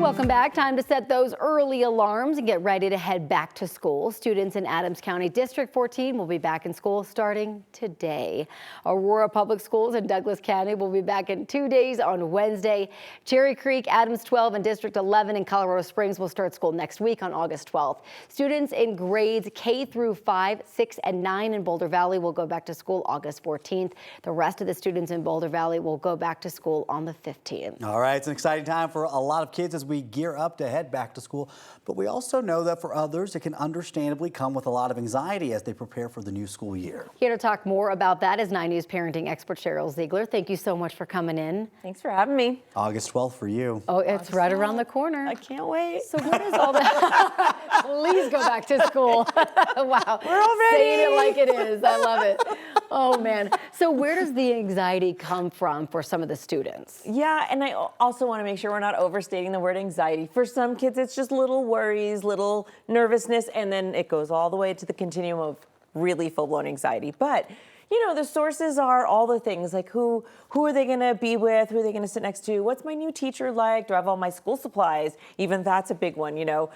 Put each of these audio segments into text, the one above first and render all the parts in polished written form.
Welcome back. Time to set those early alarms and get ready to head back to school. Students in Adams County District 14 will be back in school starting today. Aurora Public Schools in Douglas County will be back in 2 days on Wednesday. Cherry Creek, Adams 12, and District 11 in Colorado Springs will start school next week on August 12th. Students in grades K through 5, 6, and 9 in Boulder Valley will go back to school August 14th. The rest of the students in Boulder Valley will go back to school on the 15th. All right, it's an exciting time for a lot of kids as we gear up to head back to school. But we also know that for others, it can understandably come with a lot of anxiety as they prepare for the new school year. Here to talk more about that is 9 News parenting expert Sheryl Ziegler. Thank you so much for coming in. Thanks for having me. August 12th for you. Oh, it's right around the corner. I can't wait. So what is all that? Please go back to school. Wow. We're all ready. Saying it like it is. I love it. Oh, man. So where does the anxiety come from for some of the students? Yeah, and I also want to make sure we're not overstating the word anxiety. For some kids, it's just little worries, little nervousness, and then it goes all the way to the continuum of really full-blown anxiety. But you know, the sources are all the things like who are they going to be with? Who are they going to sit next to? What's my new teacher like? Do I have all my school supplies? Even that's a big one, you know.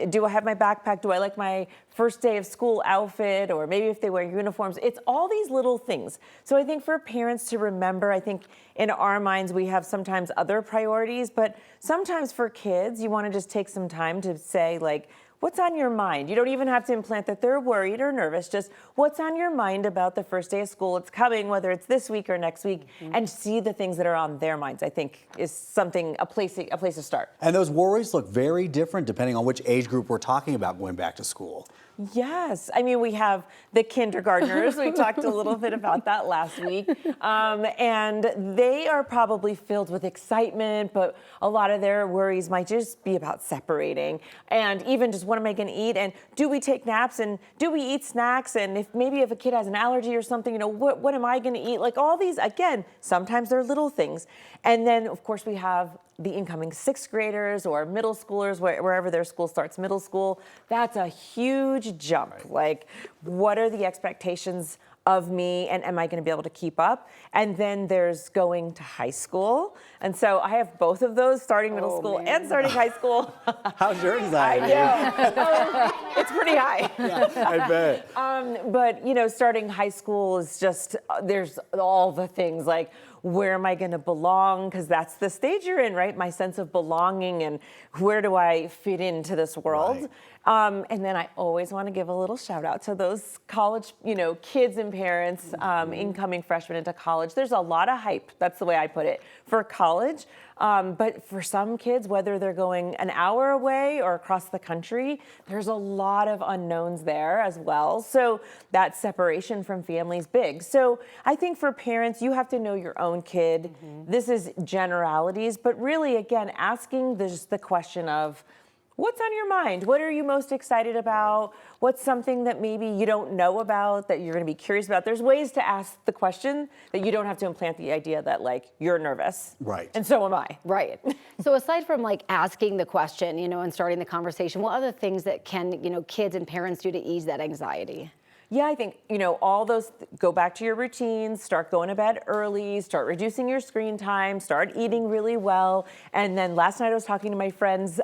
Do I have my backpack? Do I like my first day of school outfit? Or maybe if they wear uniforms. It's all these little things. So I think for parents to remember, I think in our minds we have sometimes other priorities, but sometimes for kids you want to just take some time to say like, what's on your mind? You don't even have to implant that they're worried or nervous. Just what's on your mind about the first day of school? It's coming, whether it's this week or next week, and see the things that are on their minds. I think is something a place to start. And those worries look very different depending on which age group we're talking about going back to school. Yes, I mean, we have the kindergartners. We talked a little bit about that last week. And they are probably filled with excitement, but a lot of their worries might just be about separating. And even just what am I going to eat? And do we take naps? And do we eat snacks? And if a kid has an allergy or something, you know, what am I going to eat? Like all these, again, sometimes they're little things. And then, of course, we have the incoming 6th graders or middle schoolers, wherever their school starts, middle school. That's a huge jump. Right. Like, what are the expectations of me, and am I going to be able to keep up? And then there's going to high school. And so I have both of those, starting middle school and starting high school. How's your anxiety? I know. It's pretty high. Yeah, I bet. But, you know, starting high school is just, there's all the things like, where am I going to belong? Because that's the stage you're in, right? My sense of belonging and where do I fit into this world? Right. And then I always want to give a little shout out to those college, you know, kids and parents, incoming freshmen into college. There's a lot of hype. That's the way I put it for college. But for some kids, whether they're going an hour away or across the country, there's a lot of unknowns there as well. So that separation from family is big. So I think for parents, you have to know your own kid. This is generalities, but really, again, asking the question of, what's on your mind? What are you most excited about? What's something that maybe you don't know about that you're going to be curious about? There's ways to ask the question that you don't have to implant the idea that like you're nervous. Right. And so am I. Right. So aside from like asking the question, you know, and starting the conversation, what other things that can, you know, kids and parents do to ease that anxiety? Yeah, I think, you know, all those, go back to your routines, start going to bed early, start reducing your screen time, start eating really well. And then last night I was talking to my friend's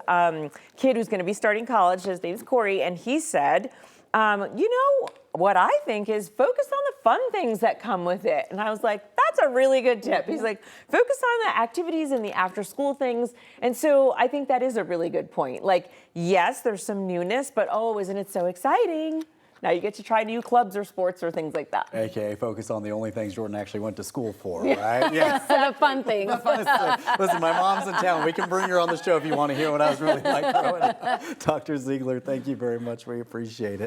kid who's going to be starting college. His name's Corey, and he said, you know, what I think is focus on the fun things that come with it. And I was like, that's a really good tip. He's like, focus on the activities and the after school things. And so I think that is a really good point. Like, yes, there's some newness, but oh, isn't it so exciting? Now you get to try new clubs or sports or things like that. AKA focus on the only things Jordan actually went to school for, right? Yeah. The fun things. The funnest thing. Listen, my mom's in town. We can bring her on the show if you want to hear what I was really like growing up. Dr. Ziegler, thank you very much. We appreciate it.